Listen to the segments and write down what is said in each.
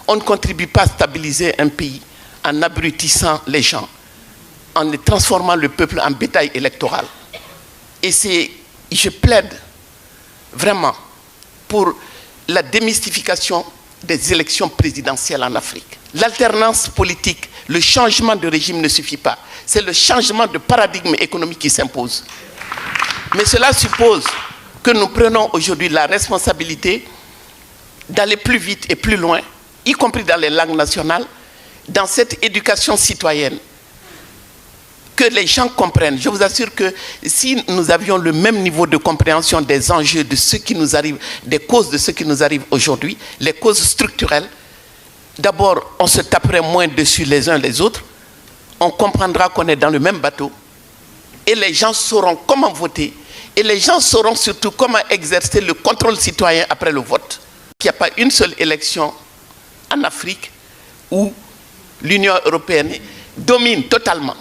On ne contribue pas à stabiliser un pays en abrutissant les gens, en transformant le peuple en bétail électoral. Et je plaide vraiment pour la démystification des élections présidentielles en Afrique. L'alternance politique, le changement de régime ne suffit pas. C'est le changement de paradigme économique qui s'impose. Mais cela suppose que nous prenons aujourd'hui la responsabilité d'aller plus vite et plus loin, y compris dans les langues nationales, dans cette éducation citoyenne. Que les gens comprennent. Je vous assure que si nous avions le même niveau de compréhension des enjeux de ce qui nous arrive, des causes de ce qui nous arrive aujourd'hui, les causes structurelles, d'abord, on se taperait moins dessus les uns les autres, on comprendra qu'on est dans le même bateau, et les gens sauront comment voter, et les gens sauront surtout comment exercer le contrôle citoyen après le vote. Il n'y a pas une seule élection en Afrique où l'Union européenne domine totalement.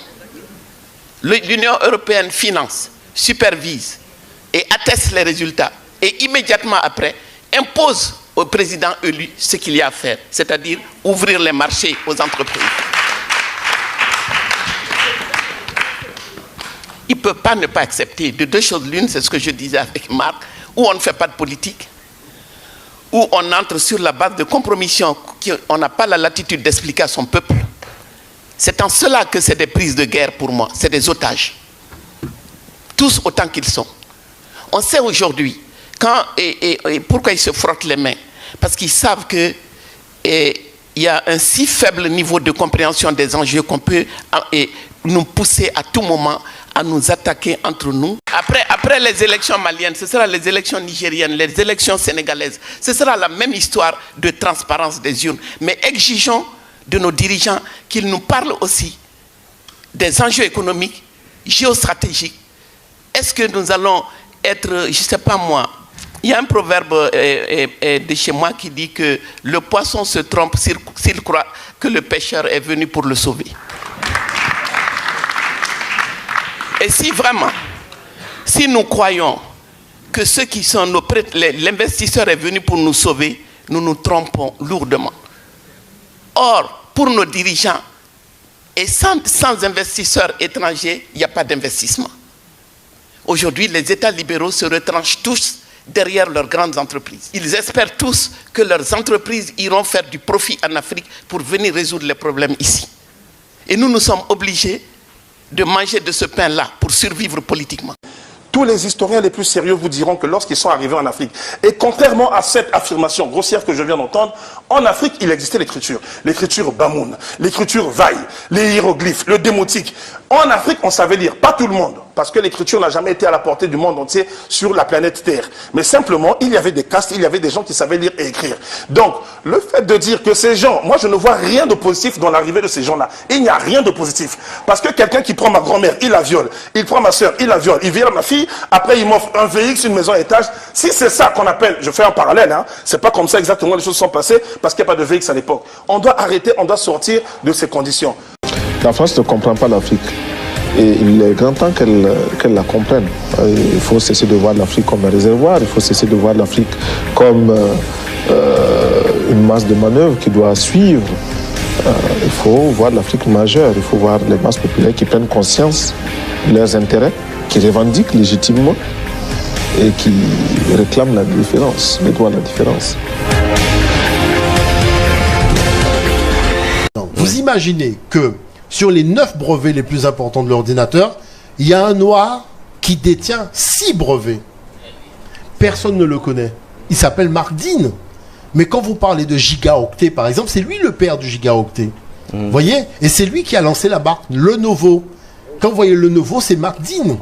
L'Union européenne finance, supervise et atteste les résultats. Et immédiatement après, impose au président élu ce qu'il y a à faire, c'est-à-dire ouvrir les marchés aux entreprises. Il ne peut pas ne pas accepter. De deux choses l'une, c'est ce que je disais avec Marc, où on ne fait pas de politique, où on entre sur la base de compromissions qu'on n'a pas la latitude d'expliquer à son peuple. C'est en cela que c'est des prises de guerre pour moi, c'est des otages. Tous autant qu'ils sont. On sait aujourd'hui pourquoi ils se frottent les mains. Parce qu'ils savent qu'il y a un si faible niveau de compréhension des enjeux qu'on peut nous pousser à tout moment à nous attaquer entre nous. Après les élections maliennes, ce sera les élections nigériennes, les élections sénégalaises. Ce sera la même histoire de transparence des urnes. Mais exigeons de nos dirigeants qu'ils nous parlent aussi des enjeux économiques, géostratégiques. Est-ce que nous allons être, je ne sais pas moi, il y a un proverbe de chez moi qui dit que le poisson se trompe s'il croit que le pêcheur est venu pour le sauver. Et si vraiment, si nous croyons que ceux qui sont l'investisseur est venu pour nous sauver, nous nous trompons lourdement. Or, pour nos dirigeants, et sans investisseurs étrangers, il n'y a pas d'investissement. Aujourd'hui, les États libéraux se retranchent tous derrière leurs grandes entreprises. Ils espèrent tous que leurs entreprises iront faire du profit en Afrique pour venir résoudre les problèmes ici. Et nous sommes obligés de manger de ce pain-là pour survivre politiquement. Tous les historiens les plus sérieux vous diront que lorsqu'ils sont arrivés en Afrique, et contrairement à cette affirmation grossière que je viens d'entendre, en Afrique, il existait l'écriture. L'écriture Bamoun, l'écriture Vaille, les hiéroglyphes, le démotique. En Afrique, on savait lire. Pas tout le monde, parce que l'écriture n'a jamais été à la portée du monde entier sur la planète Terre. Mais simplement, il y avait des castes, il y avait des gens qui savaient lire et écrire. Donc, le fait de dire que ces gens, moi je ne vois rien de positif dans l'arrivée de ces gens-là. Il n'y a rien de positif. Parce que quelqu'un qui prend ma grand-mère, il la viole. Il prend ma soeur, il la viole. Il viole ma fille, après il m'offre un VX, une maison à étage. Si c'est ça qu'on appelle, je fais un parallèle, hein, c'est pas comme ça exactement les choses sont passées, parce qu'il n'y a pas de VX à l'époque. On doit arrêter, on doit sortir de ces conditions. La France ne comprend pas l'Afrique. Et il est grand temps qu'elle la comprenne. Il faut cesser de voir l'Afrique comme un réservoir, il faut cesser de voir l'Afrique comme une masse de manœuvre qui doit suivre. Il faut voir l'Afrique majeure, il faut voir les masses populaires qui prennent conscience de leurs intérêts, qui revendiquent légitimement et qui réclament la différence, les droits de la différence. Vous imaginez que sur les 9 brevets les plus importants de l'ordinateur, il y a un noir qui détient 6 brevets. Personne ne le connaît. Il s'appelle Mark Dean. Mais quand vous parlez de gigaoctet, par exemple, c'est lui le père du gigaoctet. Vous voyez? Et c'est lui qui a lancé la marque Lenovo. Quand vous voyez Lenovo, c'est Mark Dean.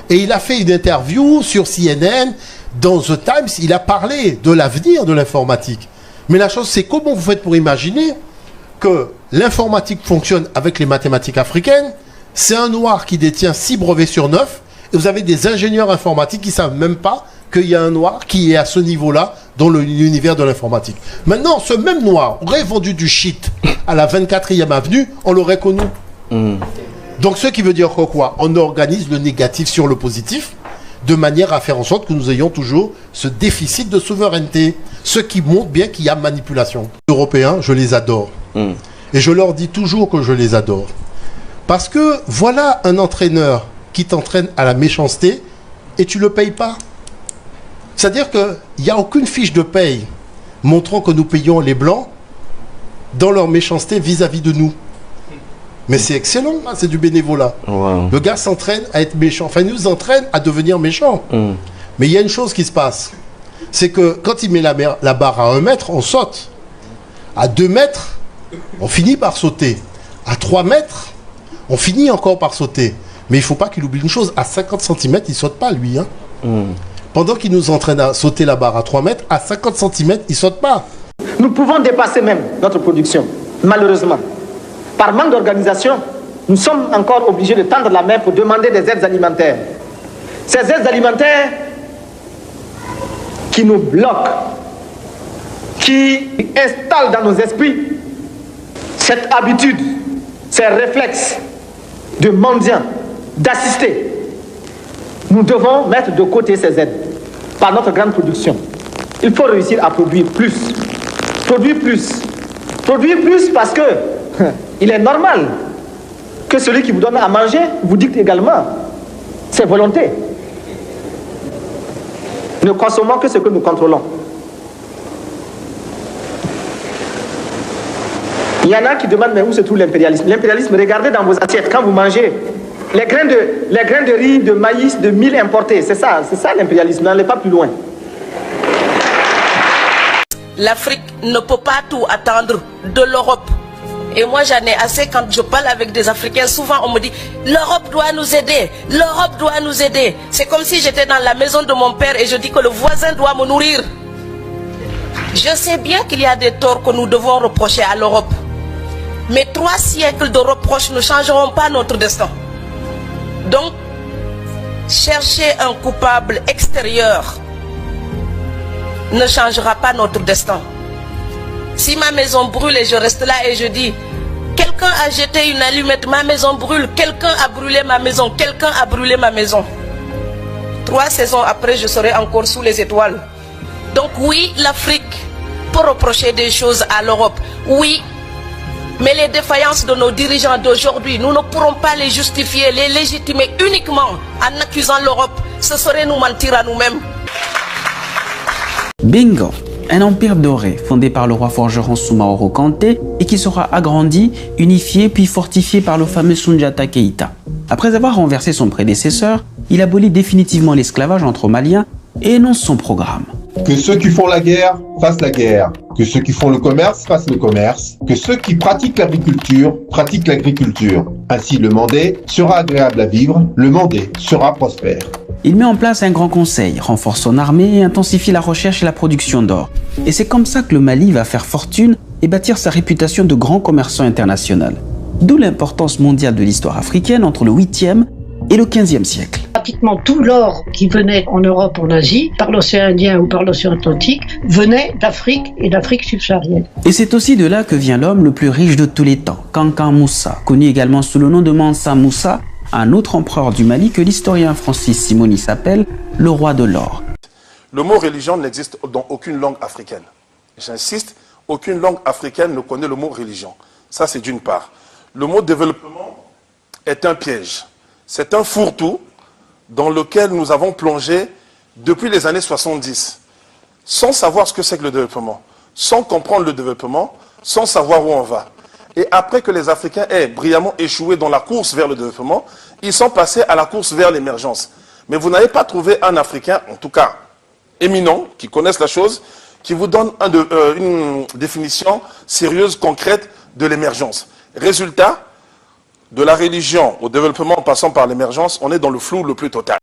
Et il a fait une interview sur CNN, dans The Times, il a parlé de l'avenir de l'informatique. Mais la chose, c'est comment vous faites pour imaginer que l'informatique fonctionne avec les mathématiques africaines. C'est un noir qui détient 6 brevets sur 9, et vous avez des ingénieurs informatiques qui ne savent même pas qu'il y a un noir qui est à ce niveau-là dans l'univers de l'informatique. Maintenant, ce même noir aurait vendu du shit à la 24e avenue, on l'aurait connu. Donc, ce qui veut dire que quoi? On organise le négatif sur le positif. de manière à faire en sorte que nous ayons toujours ce déficit de souveraineté, ce qui montre bien qu'il y a manipulation. Les Européens, je les adore. Et je leur dis toujours que je les adore. Parce que voilà un entraîneur qui t'entraîne à la méchanceté et tu ne le payes pas. C'est-à-dire qu'il n'y a aucune fiche de paye montrant que nous payons les Blancs dans leur méchanceté vis-à-vis de nous. Mais c'est excellent, hein, c'est du bénévolat. Wow. Le gars s'entraîne à être méchant. Enfin, il nous entraîne à devenir méchant. Mais il y a une chose qui se passe. C'est que quand il met la barre à 1 mètre, on saute. À 2 mètres, on finit par sauter. À 3 mètres, on finit encore par sauter. Mais il ne faut pas qu'il oublie une chose. À 50 cm, il ne saute pas, lui. Hein. Pendant qu'il nous entraîne à sauter la barre à 3 mètres, à 50 cm, il ne saute pas. Nous pouvons dépasser même notre production, malheureusement. Par manque d'organisation, nous sommes encore obligés de tendre la main pour demander des aides alimentaires. Ces aides alimentaires qui nous bloquent, qui installent dans nos esprits cette habitude, ces réflexes de mendiants, d'assister. Nous devons mettre de côté ces aides par notre grande production. Il faut réussir à produire plus. Produire plus. Produire plus parce que il est normal que celui qui vous donne à manger vous dicte également ses volontés. Ne consommons que ce que nous contrôlons. Il y en a qui demandent mais où se trouve l'impérialisme? L'impérialisme, regardez dans vos assiettes quand vous mangez les grains de riz, de maïs, de mil importés. C'est ça l'impérialisme, n'allez pas plus loin. L'Afrique ne peut pas tout attendre de l'Europe. Et moi j'en ai assez quand je parle avec des Africains. Souvent on me dit l'Europe doit nous aider, l'Europe doit nous aider. C'est comme si j'étais dans la maison de mon père et je dis que le voisin doit me nourrir. Je sais bien qu'il y a des torts que nous devons reprocher à l'Europe. Mais 3 siècles de reproches ne changeront pas notre destin. Donc, chercher un coupable extérieur ne changera pas notre destin. Si ma maison brûle et je reste là et je dis quelqu'un a jeté une allumette, ma maison brûle, quelqu'un a brûlé ma maison, quelqu'un a brûlé ma maison. 3 saisons après, je serai encore sous les étoiles. Donc oui, l'Afrique peut reprocher des choses à l'Europe. Oui, mais les défaillances de nos dirigeants d'aujourd'hui, nous ne pourrons pas les justifier, les légitimer uniquement en accusant l'Europe. Ce serait nous mentir à nous-mêmes. Bingo! Un empire doré fondé par le roi forgeron Soumaoro Kanté et qui sera agrandi, unifié puis fortifié par le fameux Soundiata Keïta. Après avoir renversé son prédécesseur, il abolit définitivement l'esclavage entre Maliens et énonce son programme. Que ceux qui font la guerre fassent la guerre, que ceux qui font le commerce fassent le commerce, que ceux qui pratiquent l'agriculture pratiquent l'agriculture. Ainsi le Mandé sera agréable à vivre, le Mandé sera prospère. Il met en place un grand conseil, renforce son armée et intensifie la recherche et la production d'or. Et c'est comme ça que le Mali va faire fortune et bâtir sa réputation de grand commerçant international. D'où l'importance mondiale de l'histoire africaine entre le 8e et le 15e siècle. Pratiquement tout l'or qui venait en Europe, en Asie, par l'océan Indien ou par l'océan Atlantique, venait d'Afrique et d'Afrique subsaharienne. Et c'est aussi de là que vient l'homme le plus riche de tous les temps, Kankan Moussa, connu également sous le nom de Mansa Moussa, un autre empereur du Mali que l'historien Francis Simoni s'appelle le roi de l'or. Le mot religion n'existe dans aucune langue africaine. J'insiste, aucune langue africaine ne connaît le mot religion. Ça, c'est d'une part. Le mot développement est un piège. C'est un fourre-tout dans lequel nous avons plongé depuis les années 70, sans savoir ce que c'est que le développement, sans comprendre le développement, sans savoir où on va. Et après que les Africains aient brillamment échoué dans la course vers le développement, ils sont passés à la course vers l'émergence. Mais vous n'avez pas trouvé un Africain, en tout cas éminent, qui connaisse la chose, qui vous donne une définition sérieuse, concrète de l'émergence. Résultat, de la religion au développement en passant par l'émergence, on est dans le flou le plus total.